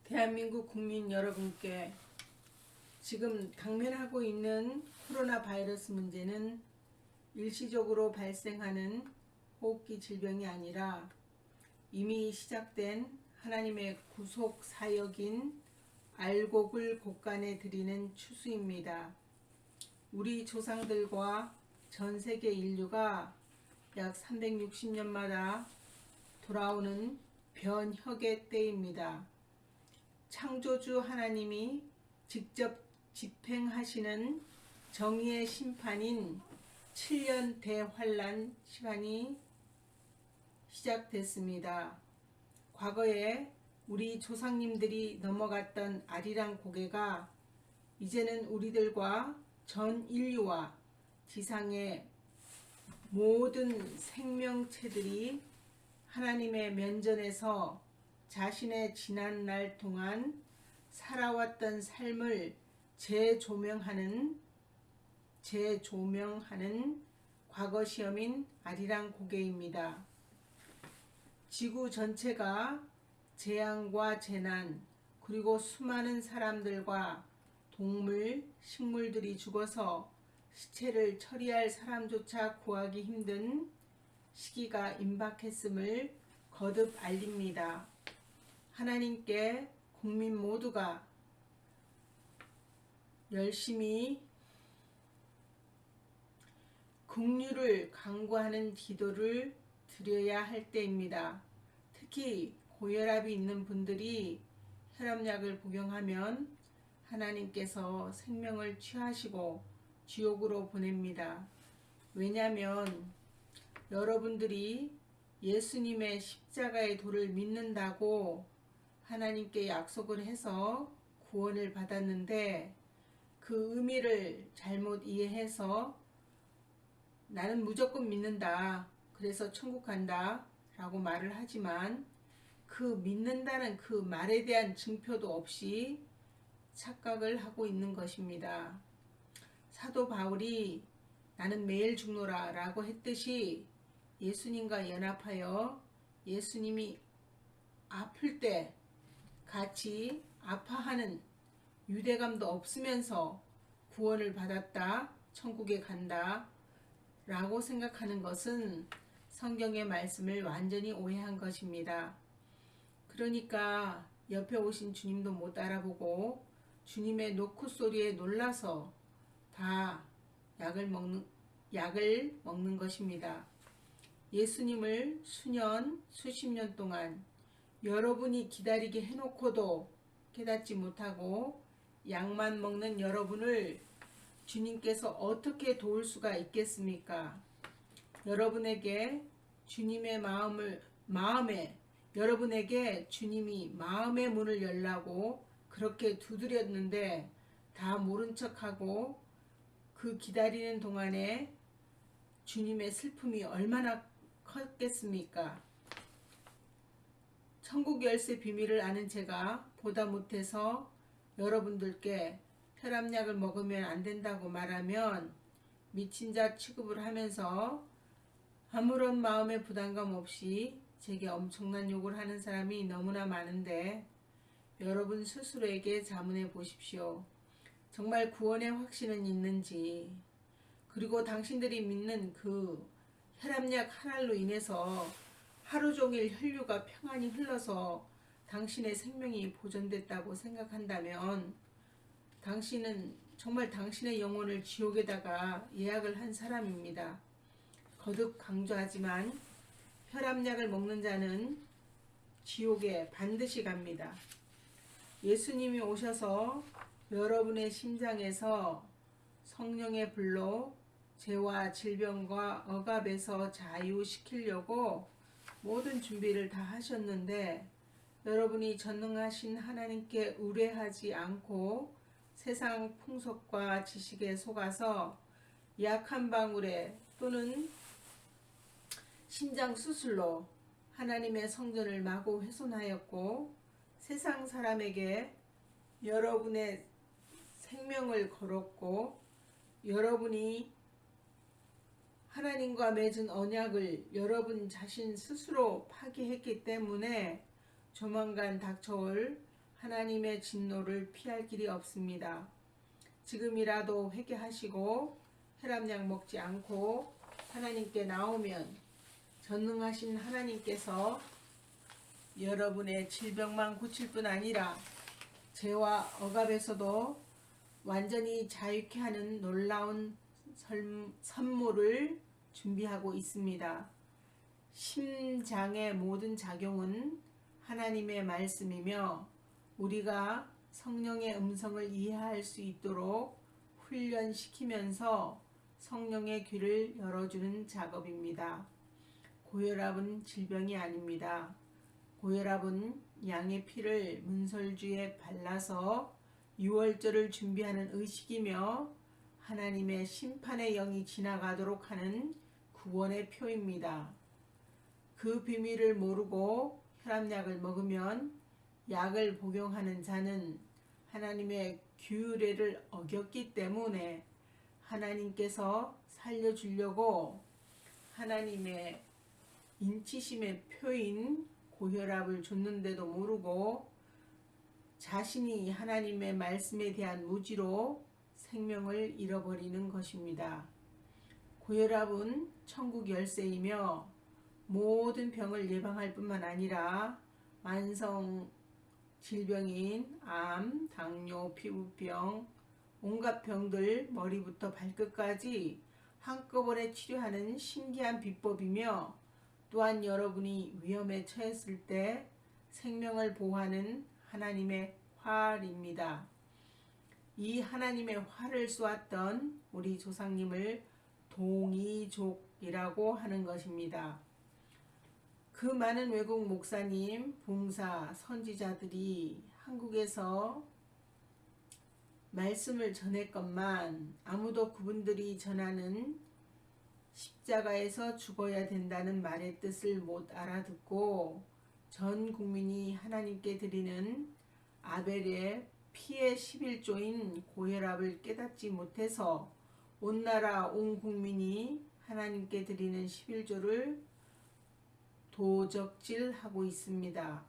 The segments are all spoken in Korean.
대한민국 국민 여러분께 지금 당면하고 있는 코로나 바이러스 문제는 일시적으로 발생하는 호흡기 질병이 아니라 이미 시작된 하나님의 구속 사역인 알곡을 곳간에 드리는 추수입니다. 우리 조상들과 전 세계 인류가 약 360년마다 돌아오는 변혁의 때입니다. 창조주 하나님이 직접 집행하시는 정의의 심판인 7년 대환란 시간이 시작됐습니다. 과거에 우리 조상님들이 넘어갔던 아리랑 고개가 이제는 우리들과 전 인류와 지상의 모든 생명체들이 하나님의 면전에서 자신의 지난 날 동안 살아왔던 삶을 재조명하는 과거 시험인 아리랑 고개입니다. 지구 전체가 재앙과 재난 그리고 수많은 사람들과 동물, 식물들이 죽어서 시체를 처리할 사람조차 구하기 힘든 시기가 임박했음을 거듭 알립니다. 하나님께 국민 모두가 열심히 긍휼을 간구하는 기도를 드려야 할 때입니다. 특히 고혈압이 있는 분들이 혈압약을 복용하면 하나님께서 생명을 취하시고 지옥으로 보냅니다. 왜냐하면 여러분들이 예수님의 십자가의 도를 믿는다고 하나님께 약속을 해서 구원을 받았는데 그 의미를 잘못 이해해서 나는 무조건 믿는다. 그래서 천국 간다. 라고 말을 하지만 그 믿는다는 그 말에 대한 증표도 없이 착각을 하고 있는 것입니다. 사도 바울이 나는 매일 죽노라 라고 했듯이 예수님과 연합하여 예수님이 아플 때 같이 아파하는 유대감도 없으면서 구원을 받았다, 천국에 간다 라고 생각하는 것은 성경의 말씀을 완전히 오해한 것입니다. 그러니까 옆에 오신 주님도 못 알아보고 주님의 노크 소리에 놀라서 다 약을 먹는 것입니다. 예수님을 수년, 수십 년 동안 여러분이 기다리게 해놓고도 깨닫지 못하고 약만 먹는 여러분을 주님께서 어떻게 도울 수가 있겠습니까? 여러분에게 여러분에게 주님이 마음의 문을 열라고 그렇게 두드렸는데 다 모른 척하고 그 기다리는 동안에 주님의 슬픔이 얼마나 컸겠습니까? 천국 열쇠 비밀을 아는 제가 보다 못해서 여러분들께 혈압약을 먹으면 안 된다고 말하면 미친 자 취급을 하면서 아무런 마음의 부담감 없이 제게 엄청난 욕을 하는 사람이 너무나 많은데 여러분 스스로에게 자문해 보십시오. 정말 구원의 확신은 있는지, 그리고 당신들이 믿는 그 혈압약 하나로 인해서 하루 종일 혈류가 평안히 흘러서 당신의 생명이 보존됐다고 생각한다면 당신은 정말 당신의 영혼을 지옥에다가 예약을 한 사람입니다. 거듭 강조하지만 혈압약을 먹는 자는 지옥에 반드시 갑니다. 예수님이 오셔서 여러분의 심장에서 성령의 불로 죄와 질병과 억압에서 자유시키려고 모든 준비를 다 하셨는데 여러분이 전능하신 하나님께 의뢰하지 않고 세상 풍속과 지식에 속아서 약 한 방울에 또는 신장 수술로 하나님의 성전을 마구 훼손하였고 세상 사람에게 여러분의 생명을 걸었고 여러분이 하나님과 맺은 언약을 여러분 자신 스스로 파기했기 때문에 조만간 닥쳐올 하나님의 진노를 피할 길이 없습니다. 지금이라도 회개하시고 혈압약 먹지 않고 하나님께 나오면 전능하신 하나님께서 여러분의 질병만 고칠 뿐 아니라 죄와 억압에서도 완전히 자유케 하는 놀라운 선물을 준비하고 있습니다. 심장의 모든 작용은 하나님의 말씀이며 우리가 성령의 음성을 이해할 수 있도록 훈련시키면서 성령의 귀를 열어주는 작업입니다. 고혈압은 질병이 아닙니다. 고혈압은 양의 피를 문설주에 발라서 유월절을 준비하는 의식이며 하나님의 심판의 영이 지나가도록 하는 구원의 표입니다. 그 비밀을 모르고 혈압약을 먹으면 약을 복용하는 자는 하나님의 규례를 어겼기 때문에 하나님께서 살려주려고 하나님의 인치심의 표인 고혈압을 줬는데도 모르고 자신이 하나님의 말씀에 대한 무지로 생명을 잃어버리는 것입니다. 고혈압은 천국 열쇠이며 모든 병을 예방할 뿐만 아니라 만성 질병인 암, 당뇨, 피부병, 온갖 병들 머리부터 발끝까지 한꺼번에 치료하는 신기한 비법이며 또한 여러분이 위험에 처했을 때 생명을 보호하는 하나님의 활입니다. 이 하나님의 활을 쏘았던 우리 조상님을 동이족이라고 하는 것입니다. 그 많은 외국 목사님, 봉사, 선지자들이 한국에서 말씀을 전했건만 아무도 그분들이 전하는 십자가에서 죽어야 된다는 말의 뜻을 못 알아듣고 전 국민이 하나님께 드리는 아벨의 피의 11조인 고혈압을 깨닫지 못해서 온 나라 온 국민이 하나님께 드리는 11조를 도적질하고 있습니다.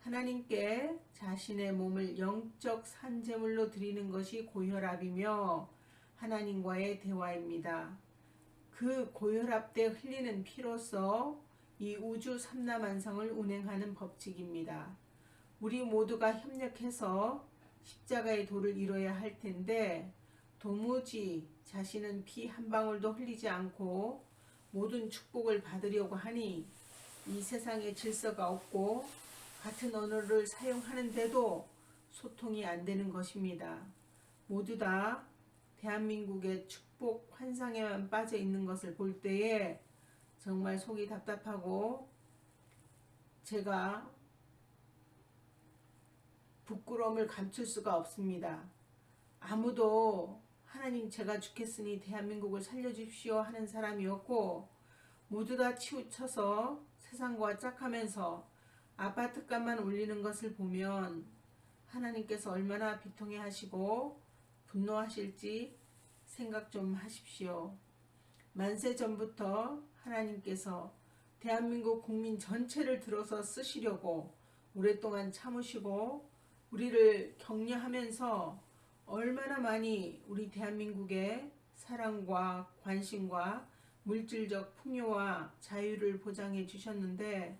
하나님께 자신의 몸을 영적 산제물로 드리는 것이 고혈압이며 하나님과의 대화입니다. 그 고혈압 때 흘리는 피로써 이 우주 삼라만상을 운행하는 법칙입니다. 우리 모두가 협력해서 십자가의 도를 이뤄야 할 텐데 도무지 자신은 피 한 방울도 흘리지 않고 모든 축복을 받으려고 하니 이 세상에 질서가 없고 같은 언어를 사용하는데도 소통이 안 되는 것입니다. 모두 다 대한민국의 축복 환상에만 빠져 있는 것을 볼 때에 정말 속이 답답하고 제가 부끄러움을 감출 수가 없습니다. 아무도 하나님 제가 죽겠으니 대한민국을 살려주십시오 하는 사람이 없고 모두 다 치우쳐서 세상과 짝하면서 아파트값만 올리는 것을 보면 하나님께서 얼마나 비통해 하시고 분노하실지 생각 좀 하십시오. 만세 전부터 하나님께서 대한민국 국민 전체를 들어서 쓰시려고 오랫동안 참으시고 우리를 격려하면서 얼마나 많이 우리 대한민국에 사랑과 관심과 물질적 풍요와 자유를 보장해 주셨는데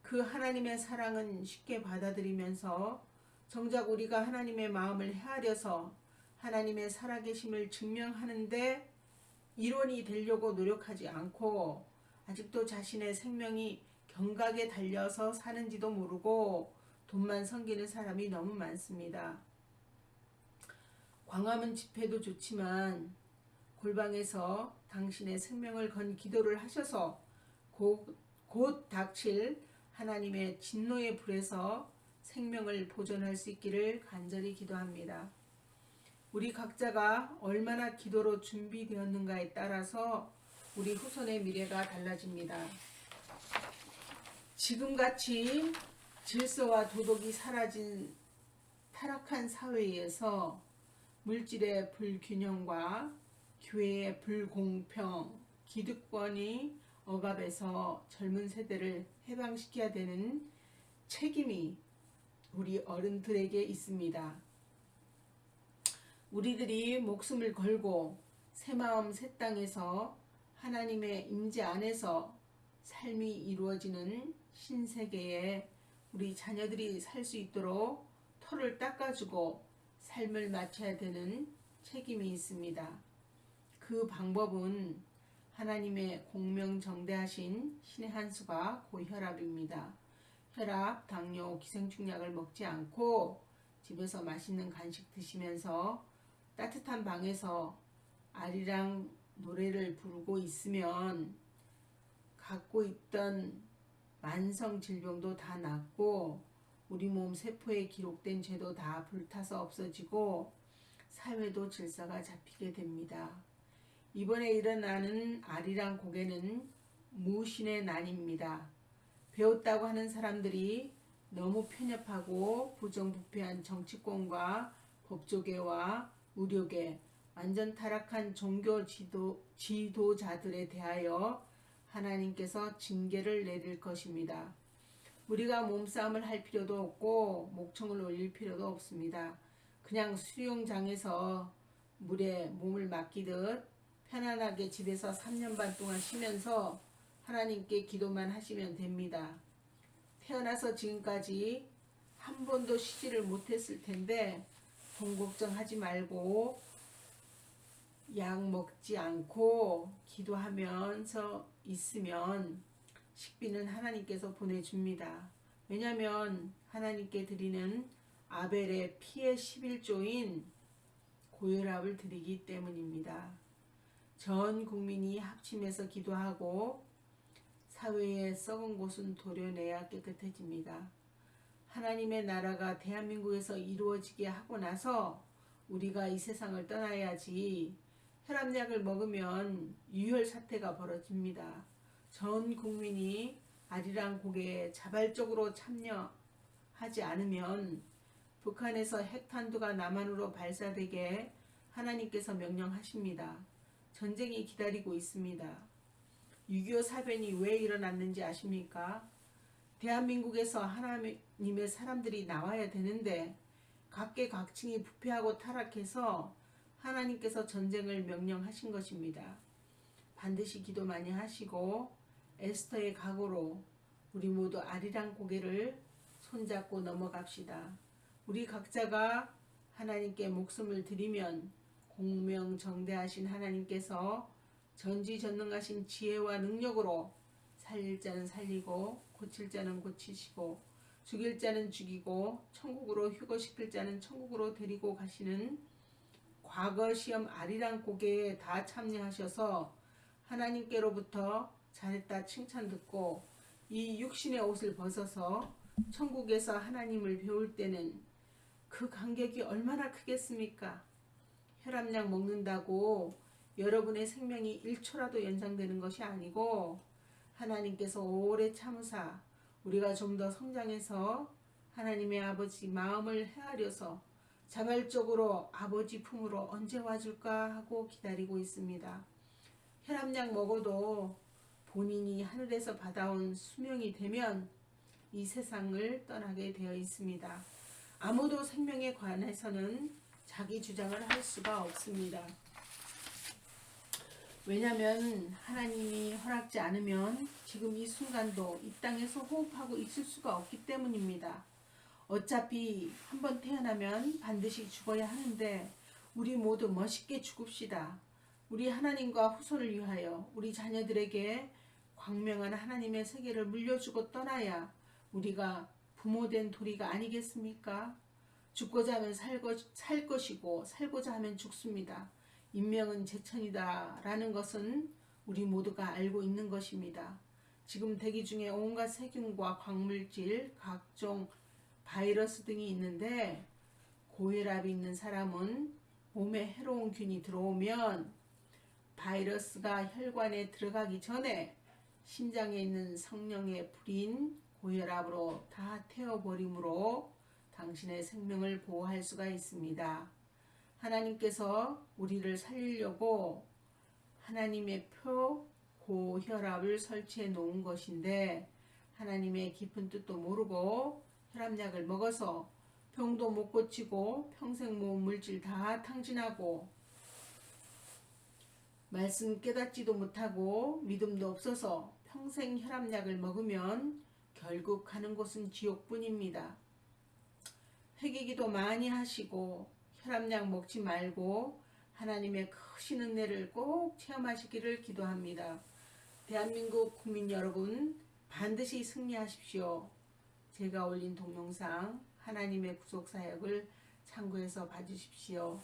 그 하나님의 사랑은 쉽게 받아들이면서 정작 우리가 하나님의 마음을 헤아려서 하나님의 살아계심을 증명하는데 일원이 되려고 노력하지 않고 아직도 자신의 생명이 경각에 달려서 사는지도 모르고 돈만 섬기는 사람이 너무 많습니다. 광화문 집회도 좋지만 골방에서 당신의 생명을 건 기도를 하셔서 곧 닥칠 하나님의 진노의 불에서 생명을 보존할 수 있기를 간절히 기도합니다. 우리 각자가 얼마나 기도로 준비되었는가에 따라서 우리 후손의 미래가 달라집니다. 지금같이 질서와 도덕이 사라진 타락한 사회에서 물질의 불균형과 교회의 불공평, 기득권이 억압해서 젊은 세대를 해방시켜야 되는 책임이 우리 어른들에게 있습니다. 우리들이 목숨을 걸고 새마음 새 땅에서 하나님의 임재 안에서 삶이 이루어지는 신세계에 우리 자녀들이 살 수 있도록 터를 닦아주고 삶을 마쳐야 되는 책임이 있습니다. 그 방법은 하나님의 공명정대하신 신의 한 수가 고혈압입니다. 혈압, 당뇨, 기생충약을 먹지 않고 집에서 맛있는 간식 드시면서 따뜻한 방에서 아리랑 노래를 부르고 있으면 갖고 있던 만성 질병도 다 낫고 우리 몸 세포에 기록된 죄도 다 불타서 없어지고 사회도 질서가 잡히게 됩니다. 이번에 일어나는 아리랑 고개는 무신의 난입니다. 배웠다고 하는 사람들이 너무 편협하고 부정부패한 정치권과 법조계와 의료계, 완전 타락한 종교 지도자들에 대하여 하나님께서 징계를 내릴 것입니다. 우리가 몸싸움을 할 필요도 없고 목청을 올릴 필요도 없습니다. 그냥 수영장에서 물에 몸을 맡기듯 편안하게 집에서 3년 반 동안 쉬면서 하나님께 기도만 하시면 됩니다. 태어나서 지금까지 한 번도 쉬지를 못했을 텐데 돈 걱정하지 말고 약 먹지 않고 기도하면서 있으면 식비는 하나님께서 보내줍니다. 왜냐하면 하나님께 드리는 아벨의 피의 11조인 고혈압을 드리기 때문입니다. 전 국민이 합심해서 기도하고 사회의 썩은 곳은 도려내야 깨끗해집니다. 하나님의 나라가 대한민국에서 이루어지게 하고 나서 우리가 이 세상을 떠나야지 혈압약을 먹으면 유혈 사태가 벌어집니다. 전 국민이 아리랑 고개에 자발적으로 참여하지 않으면 북한에서 핵탄두가 남한으로 발사되게 하나님께서 명령하십니다. 전쟁이 기다리고 있습니다. 6.25 사변이 왜 일어났는지 아십니까? 대한민국에서 하나님의 사람들이 나와야 되는데 각계각층이 부패하고 타락해서 하나님께서 전쟁을 명령하신 것입니다. 반드시 기도 많이 하시고 에스더의 각오로 우리 모두 아리랑 고개를 손잡고 넘어갑시다. 우리 각자가 하나님께 목숨을 드리면 공명정대하신 하나님께서 전지전능하신 지혜와 능력으로 살릴 자는 살리고 고칠 자는 고치시고 죽일 자는 죽이고 천국으로 휴거시킬 자는 천국으로 데리고 가시는 과거 시험 아리랑 고개에 다 참여하셔서 하나님께로부터 잘했다 칭찬 듣고 이 육신의 옷을 벗어서 천국에서 하나님을 배울 때는 그 간격이 얼마나 크겠습니까? 혈압약 먹는다고 여러분의 생명이 1초라도 연장되는 것이 아니고 하나님께서 오래 참으사 우리가 좀 더 성장해서 하나님의 아버지 마음을 헤아려서 자발적으로 아버지 품으로 언제 와줄까 하고 기다리고 있습니다. 혈압약 먹어도 본인이 하늘에서 받아온 수명이 되면 이 세상을 떠나게 되어 있습니다. 아무도 생명에 관해서는 자기 주장을 할 수가 없습니다. 왜냐하면 하나님이 허락지 않으면 지금 이 순간도 이 땅에서 호흡하고 있을 수가 없기 때문입니다. 어차피 한번 태어나면 반드시 죽어야 하는데 우리 모두 멋있게 죽읍시다. 우리 하나님과 후손을 위하여 우리 자녀들에게 광명한 하나님의 세계를 물려주고 떠나야 우리가 부모된 도리가 아니겠습니까? 죽고자 하면 살 것이고 살고자 하면 죽습니다. 인명은 제천이다 라는 것은 우리 모두가 알고 있는 것입니다. 지금 대기 중에 온갖 세균과 광물질, 각종 바이러스 등이 있는데 고혈압이 있는 사람은 몸에 해로운 균이 들어오면 바이러스가 혈관에 들어가기 전에 심장에 있는 성령의 불인 고혈압으로 다 태워버리므로 당신의 생명을 보호할 수가 있습니다. 하나님께서 우리를 살리려고 하나님의 표 고혈압을 설치해 놓은 것인데 하나님의 깊은 뜻도 모르고 혈압약을 먹어서 병도 못 고치고 평생 모은 물질 다 탕진하고 말씀 깨닫지도 못하고 믿음도 없어서 평생 혈압약을 먹으면 결국 가는 곳은 지옥뿐입니다. 회개기도 많이 하시고 혈압약 먹지 말고 하나님의 크신 은혜를 꼭 체험하시기를 기도합니다. 대한민국 국민 여러분, 반드시 승리하십시오. 제가 올린 동영상 하나님의 구속사역을 참고해서 봐주십시오.